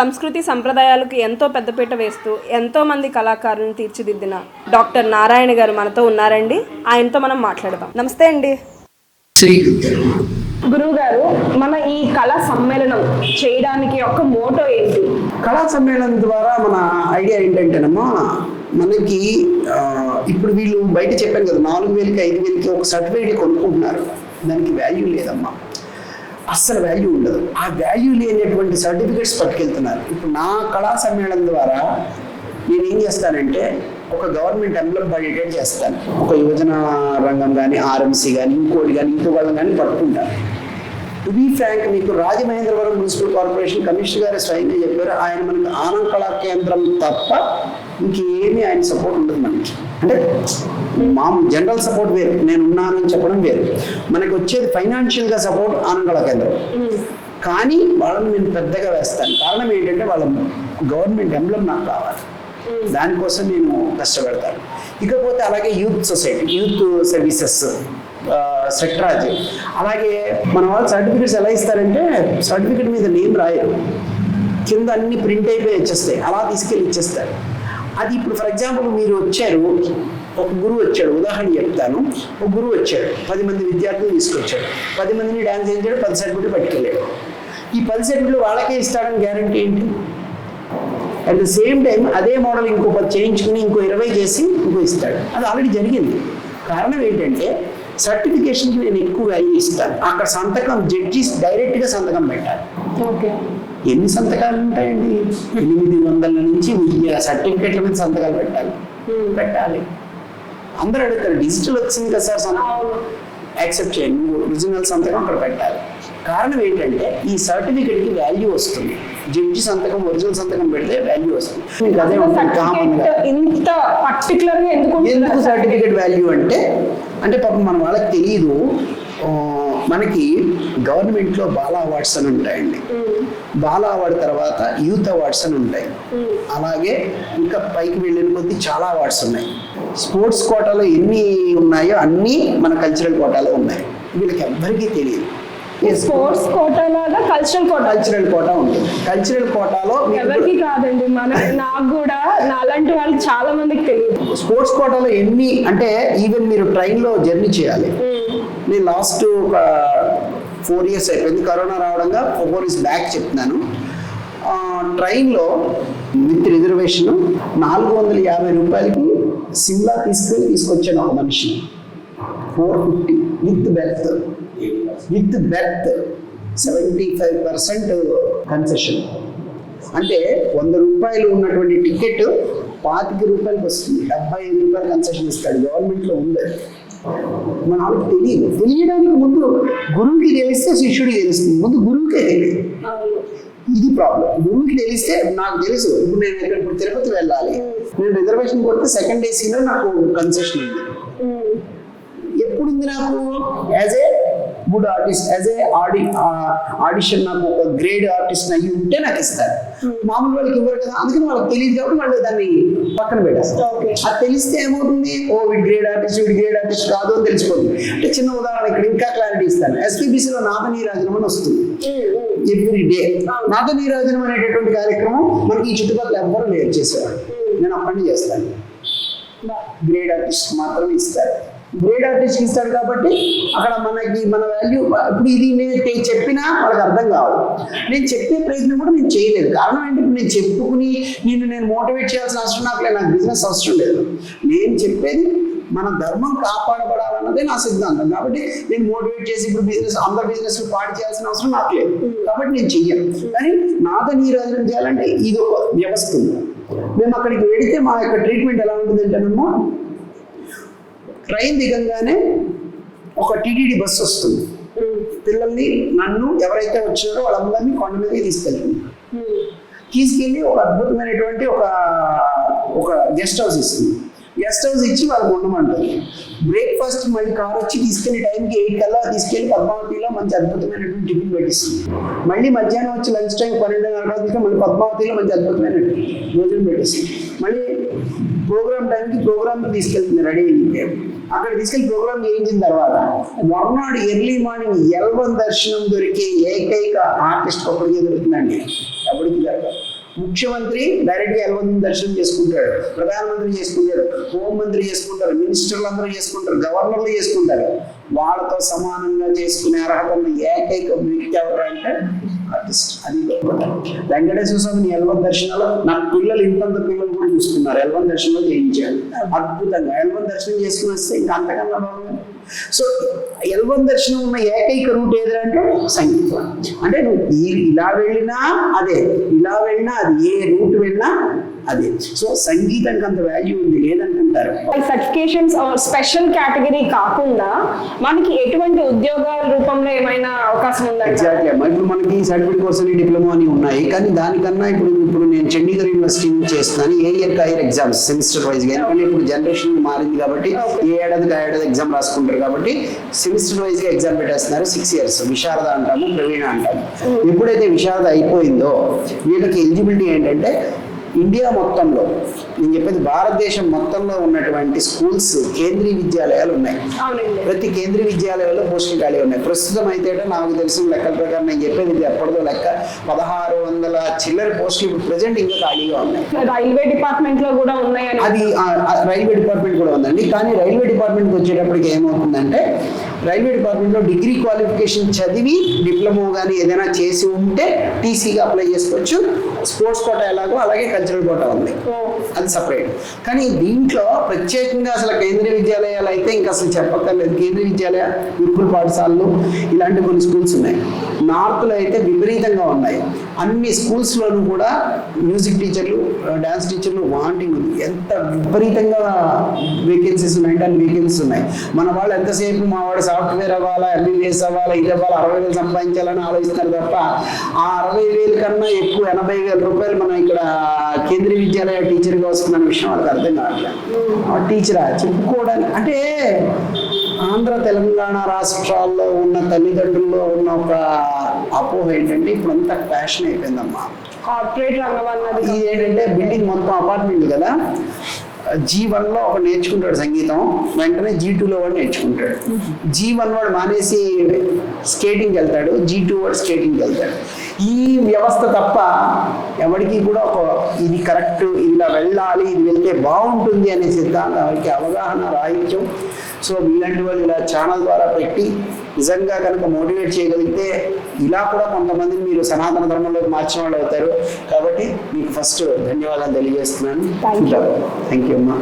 సంస్కృతి సంప్రదాయాలకు ఎంతో పెద్దపీట వేస్తూ ఎంతోమంది కళాకారులను తీర్చిదిద్దిన డాక్టర్ నారాయణ గారు మనతో ఉన్నారండి. ఆయనతో మనం మాట్లాడదాం. నమస్తే అండి. గురువు గారు, మన ఈ కళా సమ్మేళనం చేయడానికి ఒక మోటో ఏంటి? కళా సమ్మేళనం ద్వారా మన ఐడియా ఏంటంటేనమ్మా, మనకి ఇప్పుడు వీళ్ళు బయట చెప్పాను కదా, 4,000కి 5,000కి ఒక సర్టిఫికేట్ కొనుక్కుంటున్నారు. దానికి వాల్యూ లేదమ్మా, అస్సలు వాల్యూ ఉండదు. ఆ వాల్యూ లేనటువంటి సర్టిఫికేట్స్ పట్టుకెళ్తున్నారు. ఇప్పుడు నా కళా సమ్మేళనం ద్వారా నేను ఏం చేస్తానంటే, ఒక గవర్నమెంట్ ఎంబ్లమ్ పడేటట్టు చేస్తాను. ఒక యువజన రంగం కానీ, ఆర్ఎంసీ కానీ, ఇంకోటి కానీ, ఇంకో వాళ్ళని కానీ పట్టుకుంటాను. టు బీ ఫ్రాంక్, మీకు రాజమహేంద్రవరం మున్సిపల్ కార్పొరేషన్ కమిషనర్ గారు స్వయంగా చెప్పారు, ఆయన మనకి ఆనంద్ కళా కేంద్రం తప్ప ఇంకేమీ ఆయన సపోర్ట్ ఉండదు మనకి. అంటే మా జనరల్ సపోర్ట్ వేరు, నేను ఉన్నానని చెప్పడం వేరు. మనకి వచ్చేది ఫైనాన్షియల్గా సపోర్ట్ ఆనంద్ కళా కేంద్రం. కానీ వాళ్ళని నేను పెద్దగా వేస్తాను. కారణం ఏంటంటే, వాళ్ళ గవర్నమెంట్ ఎంబ్లమ్ నాకు కావాలి, దానికోసం నేను కష్టపడతాను. ఇకపోతే అలాగే యూత్ సొసైటీ, యూత్ సర్వీసెస్ సెక్టరాజ్, అలాగే మన వాళ్ళు సర్టిఫికేట్స్ ఎలా ఇస్తారంటే, సర్టిఫికేట్ మీద నేమ్ రాయరు, కింద అన్ని ప్రింట్ అయిపోయి వచ్చేస్తాయి, అలా తీసుకెళ్ళి ఇచ్చేస్తారు. అది ఇప్పుడు ఫర్ ఎగ్జాంపుల్ మీరు వచ్చారు, ఒక గురువు వచ్చాడు, ఉదాహరణ చెప్తాను. ఒక గురువు వచ్చాడు, 10 మంది విద్యార్థులు తీసుకొచ్చాడు, 10 మందిని డ్యాన్స్ చేయించాడు, 10 సర్టిఫికేట్లు పట్టుకెళ్ళాడు. ఈ 10 సర్టిఫికేట్లు వాళ్ళకే ఇస్తాడని గ్యారంటీ ఏంటి? అట్ ద సేమ్ టైం అదే మోడల్ ఇంకో 10 చేయించుకుని ఇంకో 20 చేసి ఇంకో ఇస్తాడు. అది ఆల్రెడీ జరిగింది. కారణం ఏంటంటే, సర్టిఫికేషన్కి నేను ఎక్కువ వాల్యూ ఇస్తాను. అక్కడ సంతకం జడ్జీస్ డైరెక్ట్గా సంతకం పెట్టాలి. ఓకే, ఎన్ని సంతకాలు ఉంటాయండి? 800 నుంచి 1000 సర్టిఫికేట్ల మీద సంతకాలు పెట్టాలి. అందరూ అడుగుతారు, డిజిటల్ వచ్చింది కదా సార్, సంతకం యాక్సెప్ట్ చేయండి, ఒరిజినల్ సంతకం అక్కడ పెట్టాలి. కారణం ఏంటంటే, ఈ సర్టిఫికేట్కి వాల్యూ వస్తుంది. జడ్జి సంతకం, ఒరిజినల్ సంతకం పెడితే వాల్యూ వస్తుంది. అదే ఎందుకు సర్టిఫికేట్ వాల్యూ అంటే పాపం మన వాళ్ళకి తెలియదు. మనకి గవర్నమెంట్లో బాలా అవార్డ్స్ అని ఉంటాయండి. బాలా అవార్డు తర్వాత యూత్ అవార్డ్స్ అని ఉంటాయి. అలాగే ఇంకా పైకి వెళ్ళిన కొద్దీ చాలా అవార్డ్స్ ఉన్నాయి. స్పోర్ట్స్ కోటాలో ఎన్ని ఉన్నాయో అన్నీ మన కల్చరల్ కోటాలో ఉన్నాయి. వీళ్ళకి ఎవ్వరికీ తెలియదు. స్పోర్ట్స్ కోటాలాగా కల్చరల్ కోటా ఉంటుంది. కల్చరల్ కోటాలో ఎవరికి కాదండి, నాకు కూడా నాలాంటి వాళ్ళకి చాలా మందికి తెలియదు. స్పోర్ట్స్ కోటాలో ఎన్ని అంటే, ఈవెన్ మీరు ట్రైన్లో జర్నీ చేయాలి. నేను లాస్ట్ ఒక 4 years అయిపోయింది, కరోనా రావడంగా 4 years బ్యాక్ చెప్తున్నాను. ట్రైన్లో విత్ రిజర్వేషన్ 450 రూపాయలకి సిమ్లా తీసుకొచ్చాను ఒక మనిషిని. 450 విత్ బెర్త్ 75% కన్సెషన్. అంటే 100 రూపాయలు ఉన్నటువంటి టికెట్ 25 రూపాయలకి వస్తుంది. 75 రూపాయలు కన్సెషన్ ఇస్తాడు. గవర్నమెంట్లో ఉంది. మన వాళ్ళకి తెలియడానికి ముందు గురువుకి తెలిస్తే శిష్యుడికి తెలుస్తుంది, ముందు గురువుకే తెలియదు. ఇది ప్రాబ్లం. గురువుకి తెలిస్తే నాకు తెలుసు, ఇప్పుడు నేను ఇప్పుడు తిరుపతి వెళ్ళాలి, నేను రిజర్వేషన్ కొడితే సెకండ్ ఏసీలో నాకు కన్సెషన్ ఉంది. ఎప్పుడుంది నాకు? As a good artist, as a audition నాకు ఒక గ్రేడ్ ఆర్టిస్ట్ అయ్యి ఉంటే నాకు ఇస్తారు. మామూలు వాళ్ళకి ఇవ్వరు కదా, అందుకని వాళ్ళకి తెలియదు కాబట్టి వాళ్ళు దాన్ని పక్కన పెట్టేస్తారు. అది తెలిస్తే ఏమవుతుంది, వీడి గ్రేడ్ ఆర్టిస్ట్ కాదు అని తెలిసిపోతుంది. అంటే చిన్న ఉదాహరణ ఇక్కడ ఇంకా క్లారిటీ ఇస్తాను. ఎస్పీబీసీలో నాదనీరాజనం అని వస్తుంది ఎవ్రీ డే. నాదనీరాజనం అనేటటువంటి కార్యక్రమం మనకి ఈ చుట్టుపక్కల ఎవ్వరూ లేరు చేసేవాడు. నేను అప్పటి చేస్తాను. గ్రేడ్ ఆర్టిస్ట్ మాత్రమే ఇస్తారు. గ్రేడ్ ఆర్టిస్ట్ ఇస్తాడు కాబట్టి అక్కడ మన వాల్యూ. ఇప్పుడు ఇది నేను చెప్పినా వాళ్ళకి అర్థం కావాలి. నేను చెప్పే ప్రయత్నం కూడా నేను చేయలేదు. కారణం ఏంటి, నేను చెప్పుకుని నేను మోటివేట్ చేయాల్సిన అవసరం నాకు లేదు. నాకు బిజినెస్ అవసరం లేదు. నేను చెప్పేది మన ధర్మం కాపాడబడాలన్నదే నా సిద్ధాంతం. కాబట్టి నేను మోటివేట్ చేసి ఇప్పుడు అందరి బిజినెస్ పాడు చేయాల్సిన అవసరం నాకు లేదు. కాబట్టి నేను చెయ్యను. కానీ నాదనీరాజనం చేయాలంటే ఇది ఒక వ్యవస్థ ఉంది. మేము అక్కడికి వెళితే మా యొక్క ట్రీట్మెంట్ ఎలా ఉంటుంది అంటేనేమో, ట్రైన్ దిగంగానే ఒక టీటీడీ బస్సు వస్తుంది. పిల్లల్ని, నన్ను, ఎవరైతే వచ్చారో వాళ్ళందరినీ కొండ మీదకి తీసుకెళ్ళి ఒక అద్భుతమైనటువంటి ఒక గెస్ట్ హౌస్ ఇస్తుంది. గెస్ట్ హౌస్ ఇచ్చి వాళ్ళకి ఉండమంటారు. బ్రేక్ఫాస్ట్ మళ్ళీ కార్ వచ్చి తీసుకెళ్ళి టైంకి 8 కల్లా తీసుకెళ్ళి పద్మావతిలో మంచి అద్భుతమైనటువంటి టిఫిన్ పెట్టిస్తుంది. మళ్ళీ మధ్యాహ్నం వచ్చి లంచ్ టైం 12:30 మళ్ళీ పద్మావతిలో మంచి అద్భుతమైనటువంటి భోజనం పెట్టిస్తుంది. మళ్ళీ ప్రోగ్రామ్ టైంకి ప్రోగ్రామ్కి తీసుకెళ్తుంది రెడీ అయ్యింది. అక్కడ తీసుకెళ్ళి ప్రోగ్రామ్ చేయించిన తర్వాత మర్నాడు ఎర్లీ మార్నింగ్ L1 దర్శనం దొరికే ఏకైక ఆర్టిస్ట్ ఒక్కడికే దొరుకుతుందండి. ఎప్పటికీ జరగదు. ముఖ్యమంత్రి డైరెక్ట్ గా L1 దర్శనం చేసుకుంటాడు, ప్రధానమంత్రి చేసుకుంటాడు, హోంమంత్రి చేసుకుంటారు, మినిస్టర్లు అందరూ చేసుకుంటారు, గవర్నర్లు చేసుకుంటారు. వాళ్ళతో సమానంగా చేసుకునే అర్హత ఉన్న ఏకైక వ్యక్తి ఎవరు అంటే ఆర్టిస్ట్. అది వెంకటేశ్వర స్వామిని L1 దర్శనాలు నా పిల్లలు ఇంతంత పిల్లలు కూడా చూసుకున్నారు. L1 దర్శనంలో చేయించాడు అద్భుతంగా. L1 దర్శనం చేసుకుని వస్తే ఇంకా అంతకన్నా బాగుంది. సో L1 దర్శనం ఉన్న ఏకైక రూట్ ఏదంటే సంగీతం. అంటే నువ్వు ఇలా వెళ్ళినా అదే, ఇలా వెళ్ళినా అది, ఏ రూట్ వెళ్ళినా అదే. సో సంగీతానికి అంత వాల్యూ ఉంది లేదంటుంటారు. సర్టిఫికేషన్స్ స్పెషల్ కేటగిరీ కాకుండా మనకి ఎటువంటి ఉద్యోగాల రూపంలో ఏమైనా అవకాశం ఉందా? ఎగ్జాక్ట్లీ అమ్మా. ఇప్పుడు మనకి సర్టిఫికేట్ కోర్స్ అని, డిప్లొమా అని ఉన్నాయి. కానీ దానికన్నా ఇప్పుడు నేను చండీగఢ్ యూనివర్సిటీ నుంచి చేస్తున్నాను. A year higher exams semester wise గా. ఎందుకంటే ఇప్పుడు జనరేషన్ మారింది కాబట్టి ఏ ఏడాదికి ఆ ఏడాది ఎగ్జామ్ రాసుకుంటారు కాబట్టి సెమిస్టర్ వైజ్ గా ఎగ్జామ్ పెట్టేస్తున్నారు. 6 years విశారద అంటాము, ప్రవీణ అంటాము. ఎప్పుడైతే విశారద అయిపోయిందో వీళ్ళకి ఎలిజిబిలిటీ ఏంటంటే ఇండియా మొత్తంలో, నేను చెప్పేది భారతదేశం మొత్తంలో ఉన్నటువంటి స్కూల్స్, కేంద్రీయ విద్యాలయాలు ఉన్నాయి. ప్రతి కేంద్రీయ విద్యాలయాల్లో పోస్టులు ఖాళీ ఉన్నాయి. ప్రస్తుతం అయితే నాకు తెలిసిన లెక్కల ప్రకారం, నేను చెప్పేది ఇది ఎప్పటిదో లెక్క, 1600 చిల్లర పోస్టులు ఇప్పుడు ప్రెసెంట్ ఇంకా ఖాళీగా ఉన్నాయి. రైల్వే డిపార్ట్మెంట్ లో కూడా ఉన్నాయి. అది రైల్వే డిపార్ట్మెంట్ కూడా ఉందండి. కానీ రైల్వే డిపార్ట్మెంట్కి వచ్చేటప్పటికి ఏమవుతుందంటే, రైల్వే డిపార్ట్మెంట్లో డిగ్రీ క్వాలిఫికేషన్ చదివి డిప్లొమా కానీ ఏదైనా చేసి ఉంటే టీసీగా అప్లై చేసుకోవచ్చు. స్పోర్ట్స్ కోటా ఎలాగో అలాగే కల్చరల్ కోటా ఉంది, అది సపరేట్. కానీ దీంట్లో ప్రత్యేకంగా అసలు కేంద్రీయ విద్యాలయాలు అయితే ఇంకా అసలు చెప్పక్కర్లేదు. కేంద్రీయ విద్యాలయ, గురుకుల పాఠశాలలు ఇలాంటి కొన్ని స్కూల్స్ ఉన్నాయి. నార్త్లో అయితే విపరీతంగా ఉన్నాయి. అన్ని స్కూల్స్లోనూ కూడా మ్యూజిక్ టీచర్లు, డ్యాన్స్ టీచర్లు వాంటింగ్ ఉంది. ఎంత విపరీతంగా వేకెన్సీస్ ఉన్నాయంటే అన్ని వేకెన్సీస్ ఉన్నాయి. మన వాళ్ళు ఎంతసేపు మా వాడు సాఫ్ట్వేర్ అవ్వాలా, MBBS అవ్వాలా, ఇది అవ్వాలా, 60,000 సంపాదించాలని ఆలోచిస్తారు తప్ప ఆ 60,000 కన్నా ఎక్కువ 80,000 రూపాయలు మనం ఇక్కడ కేంద్రీయ విద్యాలయ టీచర్గా వస్తుందన్న విషయం వాళ్ళకి అర్థం కావట్లేదు. టీచరా చెప్పుకోవడానికి అంటే ఆంధ్ర తెలంగాణ రాష్ట్రాల్లో ఉన్న తల్లిదండ్రుల్లో ఉన్న ఒక అపోహ ఏంటంటే ఇప్పుడు అంతా ఫ్యాషన్ అయిపోయిందమ్మా. కార్పొరేట్ రంగం అన్నది ఇది ఏంటంటే బిల్డింగ్ మొత్తం అపార్ట్మెంట్ కదా, G1లో ఒక నేర్చుకుంటాడు సంగీతం, వెంటనే G2లో వాడు నేర్చుకుంటాడు. G1 వాడు మానేసి స్కేటింగ్కి వెళ్తాడు, G2 వాడు స్కేటింగ్కి వెళ్తాడు. ఈ వ్యవస్థ తప్ప ఎవరికి కూడా ఒక ఇది కరెక్ట్, ఇలా వెళ్ళాలి, ఇది వెళ్తే బాగుంటుంది అనే సిద్ధాంతం ఎవరికి అవగాహన రాహిత్యం. సో మీలాంటి వాళ్ళు ఇలా ఛానల్ ద్వారా పెట్టి నిజంగా కనుక మోటివేట్ చేయగలిగితే ఇలా కూడా కొంతమందిని మీరు సనాతన ధర్మంలోకి మార్చిన వాళ్ళు అవుతారు. కాబట్టి మీకు ఫస్ట్ ధన్యవాదాలు తెలియజేస్తున్నాను. థ్యాంక్ యూ అమ్మా.